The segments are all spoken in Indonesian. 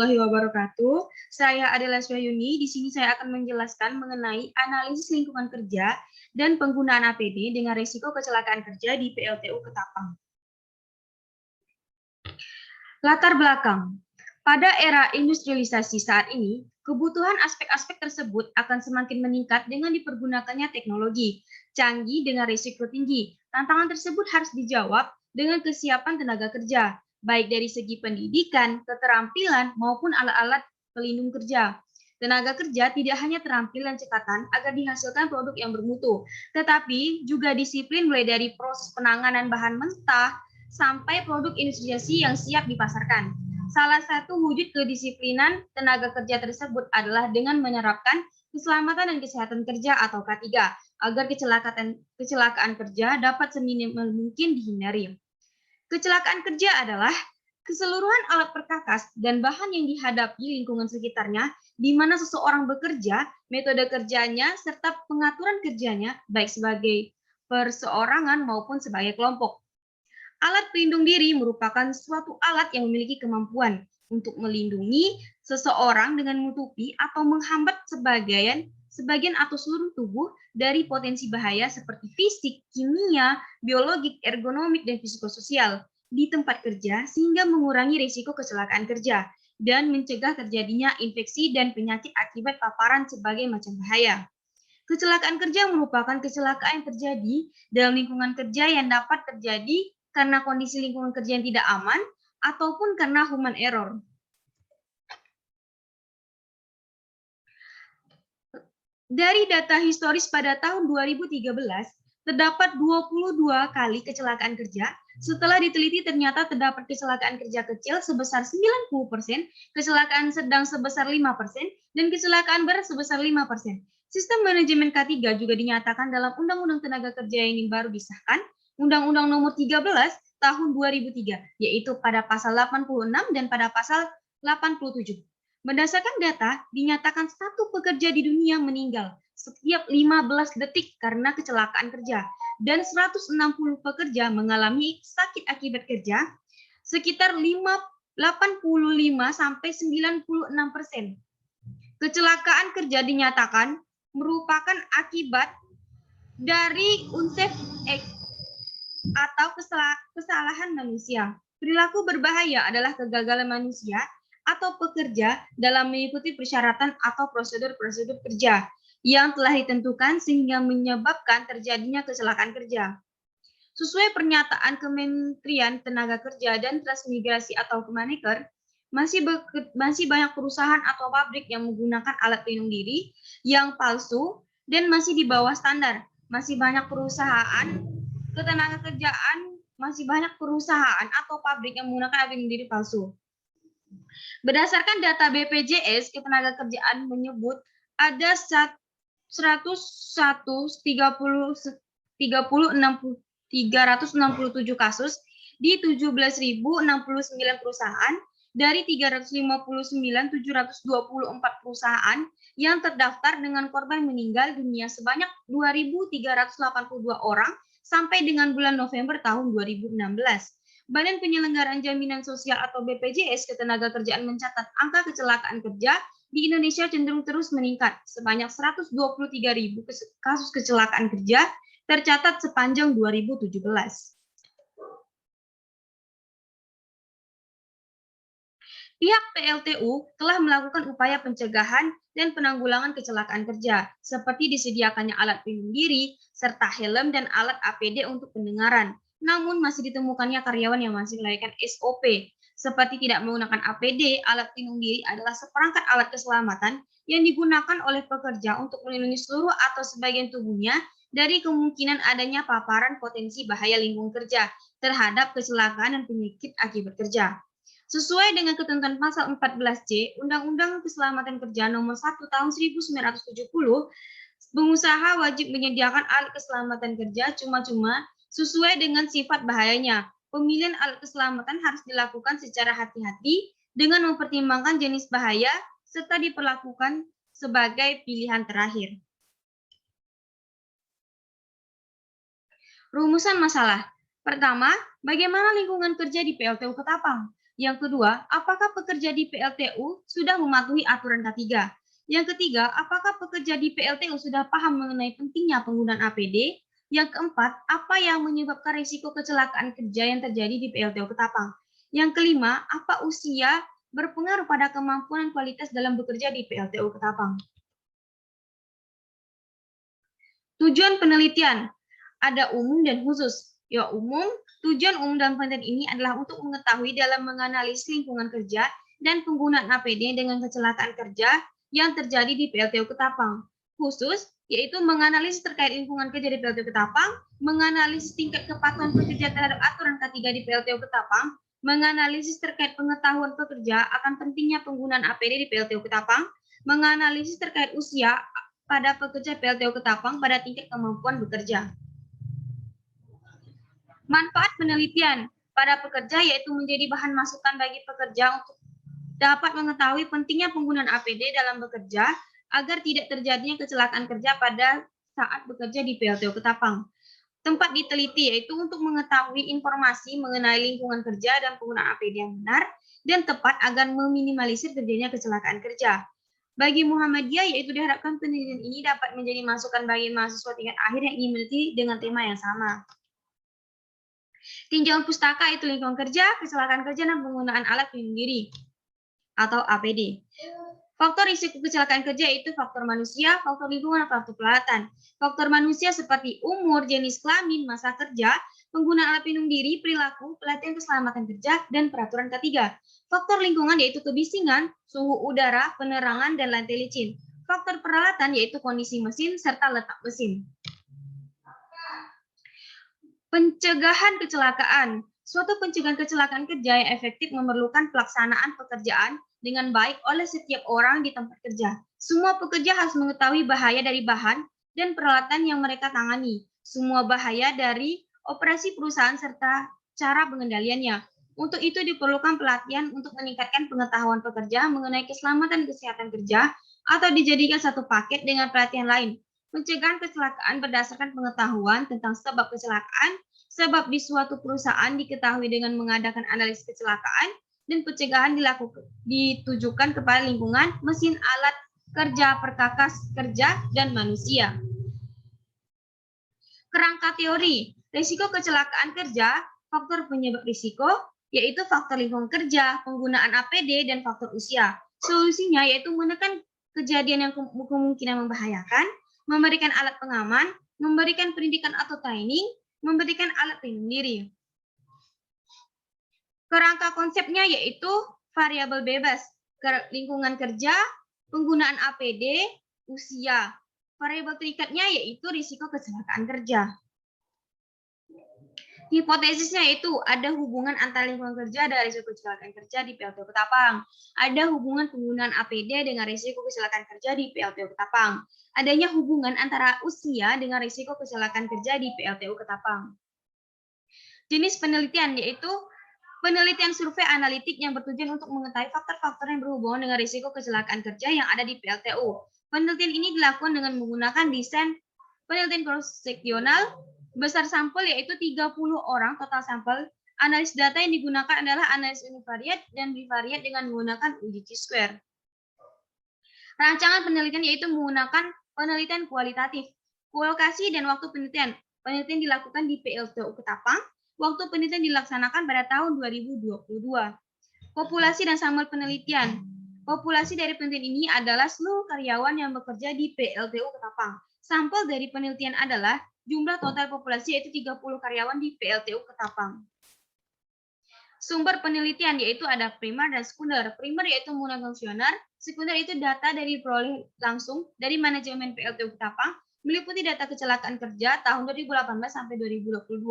warahmatullahi wabarakatuh. Saya Adela Swayuni. Di sini saya akan menjelaskan mengenai analisis lingkungan kerja dan penggunaan APD dengan risiko kecelakaan kerja di PLTU Ketapang. Latar belakang. Pada era industrialisasi saat ini, kebutuhan aspek-aspek tersebut akan semakin meningkat dengan dipergunakannya teknologi canggih dengan risiko tinggi. Tantangan tersebut harus dijawab dengan kesiapan tenaga kerja, baik dari segi pendidikan, keterampilan, maupun alat-alat pelindung kerja. Tenaga kerja tidak hanya terampil dan cekatan agar dihasilkan produk yang bermutu, tetapi juga disiplin mulai dari proses penanganan bahan mentah sampai produk industrialisasi yang siap dipasarkan. Salah satu wujud kedisiplinan tenaga kerja tersebut adalah dengan menerapkan keselamatan dan kesehatan kerja atau K3 agar kecelakaan kerja dapat seminimal mungkin dihindari. Kecelakaan kerja adalah keseluruhan alat perkakas dan bahan yang dihadapi lingkungan sekitarnya di mana seseorang bekerja, metode kerjanya, serta pengaturan kerjanya baik sebagai perseorangan maupun sebagai kelompok. Alat pelindung diri merupakan suatu alat yang memiliki kemampuan untuk melindungi seseorang dengan menutupi atau menghambat sebagian atau seluruh tubuh dari potensi bahaya seperti fisik, kimia, biologik, ergonomik, dan psikososial di tempat kerja sehingga mengurangi risiko kecelakaan kerja dan mencegah terjadinya infeksi dan penyakit akibat paparan sebagai macam bahaya. Kecelakaan kerja merupakan kecelakaan yang terjadi dalam lingkungan kerja yang dapat terjadi karena kondisi lingkungan kerja yang tidak aman ataupun karena human error. Dari data historis pada tahun 2013, terdapat 22 kali kecelakaan kerja. Setelah diteliti ternyata terdapat kecelakaan kerja kecil sebesar 90%, kecelakaan sedang sebesar 5%, dan kecelakaan berat sebesar 5%. Sistem manajemen K3 juga dinyatakan dalam Undang-Undang Tenaga Kerja yang baru disahkan, Undang-Undang Nomor 13 Tahun 2003, yaitu pada pasal 86 dan pada pasal 87. Berdasarkan data, dinyatakan satu pekerja di dunia meninggal setiap 15 detik karena kecelakaan kerja dan 160 pekerja mengalami sakit akibat kerja, sekitar 85 sampai 96%. Kecelakaan kerja dinyatakan merupakan akibat dari unsur X atau kesalahan manusia. Perilaku berbahaya adalah kegagalan manusia atau pekerja dalam mengikuti persyaratan atau prosedur-prosedur kerja yang telah ditentukan sehingga menyebabkan terjadinya kecelakaan kerja. Sesuai pernyataan Kementerian Tenaga Kerja dan Transmigrasi atau Kemenaker, masih banyak perusahaan atau pabrik yang menggunakan alat pelindung diri yang palsu dan masih di bawah standar. Masih banyak perusahaan atau pabrik yang menggunakan alat pelindung diri palsu. Berdasarkan data BPJS Ketenagakerjaan menyebut ada 367 kasus di 17.069 perusahaan dari 359.724 perusahaan yang terdaftar dengan korban meninggal dunia sebanyak 2.382 orang sampai dengan bulan November tahun 2016. Badan Penyelenggaraan Jaminan Sosial atau BPJS Ketenagakerjaan mencatat angka kecelakaan kerja di Indonesia cenderung terus meningkat. Sebanyak 123.000 kasus kecelakaan kerja tercatat sepanjang 2017. Pihak PLTU telah melakukan upaya pencegahan dan penanggulangan kecelakaan kerja, seperti disediakannya alat pelindung diri, serta helm dan alat APD untuk pendengaran. Namun masih ditemukannya karyawan yang masih melanggar SOP, seperti tidak menggunakan APD. Alat pelindung diri adalah seperangkat alat keselamatan yang digunakan oleh pekerja untuk melindungi seluruh atau sebagian tubuhnya dari kemungkinan adanya paparan potensi bahaya lingkungan kerja terhadap kecelakaan dan penyakit akibat kerja. Sesuai dengan ketentuan pasal 14C Undang-Undang Keselamatan Kerja Nomor 1 Tahun 1970, pengusaha wajib menyediakan alat keselamatan kerja cuma-cuma sesuai dengan sifat bahayanya. Pemilihan alat keselamatan harus dilakukan secara hati-hati dengan mempertimbangkan jenis bahaya serta diperlakukan sebagai pilihan terakhir. Rumusan masalah. Pertama, bagaimana lingkungan kerja di PLTU Ketapang? Yang kedua, apakah pekerja di PLTU sudah mematuhi aturan K3? Yang ketiga, apakah pekerja di PLTU sudah paham mengenai pentingnya penggunaan APD? Yang keempat, apa yang menyebabkan risiko kecelakaan kerja yang terjadi di PLTU Ketapang? Yang kelima, apa usia berpengaruh pada kemampuan kualitas dalam bekerja di PLTU Ketapang? Tujuan penelitian, ada umum dan khusus. Ya, umum, tujuan umum dalam penelitian ini adalah untuk mengetahui dalam menganalisis lingkungan kerja dan penggunaan APD dengan kecelakaan kerja yang terjadi di PLTU Ketapang. Khusus, yaitu menganalisis terkait lingkungan kerja di PLTU Ketapang, menganalisis tingkat kepatuhan pekerja terhadap aturan K3 di PLTU Ketapang, menganalisis terkait pengetahuan pekerja akan pentingnya penggunaan APD di PLTU Ketapang, menganalisis terkait usia pada pekerja PLTU Ketapang pada tingkat kemampuan bekerja. Manfaat penelitian pada pekerja yaitu menjadi bahan masukan bagi pekerja untuk dapat mengetahui pentingnya penggunaan APD dalam bekerja agar tidak terjadinya kecelakaan kerja pada saat bekerja di PLTU Ketapang. Tempat diteliti yaitu untuk mengetahui informasi mengenai lingkungan kerja dan penggunaan APD yang benar dan tepat agar meminimalisir terjadinya kecelakaan kerja. Bagi Muhammadiyah, yaitu diharapkan penelitian ini dapat menjadi masukan bagi mahasiswa tingkat akhir yang ingin meneliti dengan tema yang sama. Tinjauan pustaka itu lingkungan kerja, kecelakaan kerja, dan penggunaan alat pelindung diri atau APD. Faktor risiko kecelakaan kerja itu faktor manusia, faktor lingkungan, dan faktor peralatan. Faktor manusia seperti umur, jenis kelamin, masa kerja, penggunaan alat pelindung diri, perilaku, pelatihan keselamatan kerja, dan peraturan K3. Faktor lingkungan yaitu kebisingan, suhu udara, penerangan, dan lantai licin. Faktor peralatan yaitu kondisi mesin serta letak mesin. Pencegahan kecelakaan. Suatu pencegahan kecelakaan kerja yang efektif memerlukan pelaksanaan pekerjaan dengan baik oleh setiap orang di tempat kerja. Semua pekerja harus mengetahui bahaya dari bahan dan peralatan yang mereka tangani, semua bahaya dari operasi perusahaan serta cara pengendaliannya. Untuk itu diperlukan pelatihan untuk meningkatkan pengetahuan pekerja mengenai keselamatan kesehatan kerja atau dijadikan satu paket dengan pelatihan lain. Pencegahan kecelakaan berdasarkan pengetahuan tentang sebab kecelakaan, sebab di suatu perusahaan diketahui dengan mengadakan analisis kecelakaan, dan pencegahan ditujukan kepada lingkungan, mesin, alat kerja, perkakas kerja, dan manusia. Kerangka teori, risiko kecelakaan kerja, faktor penyebab risiko, yaitu faktor lingkungan kerja, penggunaan APD, dan faktor usia. Solusinya yaitu menekan kejadian yang kemungkinan membahayakan, memberikan alat pengaman, memberikan pendidikan atau training, memberikan alat pelindung diri. Kerangka konsepnya yaitu variabel bebas, lingkungan kerja, penggunaan APD, usia. Variabel terikatnya yaitu risiko kecelakaan kerja. Hipotesisnya yaitu ada hubungan antara lingkungan kerja dan risiko kecelakaan kerja di PLTU Ketapang. Ada hubungan penggunaan APD dengan risiko kecelakaan kerja di PLTU Ketapang. Adanya hubungan antara usia dengan risiko kecelakaan kerja di PLTU Ketapang. Jenis penelitian yaitu penelitian survei analitik yang bertujuan untuk mengetahui faktor-faktor yang berhubungan dengan risiko kecelakaan kerja yang ada di PLTU. Penelitian ini dilakukan dengan menggunakan desain penelitian cross-seksional. Besar sampel yaitu 30 orang total sampel. Analis data yang digunakan adalah analis univariat dan bivariat dengan menggunakan uji Chi-square. Rancangan penelitian yaitu menggunakan penelitian kualitatif. Lokasi dan waktu penelitian. Penelitian dilakukan di PLTU Ketapang. Waktu penelitian dilaksanakan pada tahun 2022. Populasi dan sampel penelitian. Populasi dari penelitian ini adalah seluruh karyawan yang bekerja di PLTU Ketapang. Sampel dari penelitian adalah jumlah total populasi yaitu 30 karyawan di PLTU Ketapang. Sumber penelitian yaitu ada primer dan sekunder. Primer yaitu menggunakan kuesioner, sekunder itu data dari peroleh langsung dari manajemen PLTU Ketapang, meliputi data kecelakaan kerja tahun 2018 sampai 2022,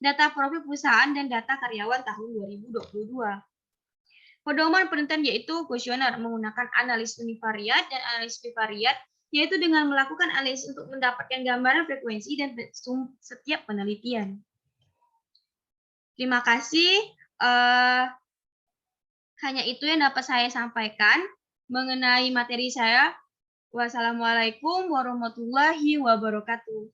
data profil perusahaan dan data karyawan tahun 2022. Pedoman penelitian yaitu kuesioner menggunakan analis univariat dan analis bivariat, yaitu dengan melakukan analisis untuk mendapatkan gambaran frekuensi dan setiap penelitian. Terima kasih. Hanya itu yang dapat saya sampaikan mengenai materi saya. Wassalamualaikum warahmatullahi wabarakatuh.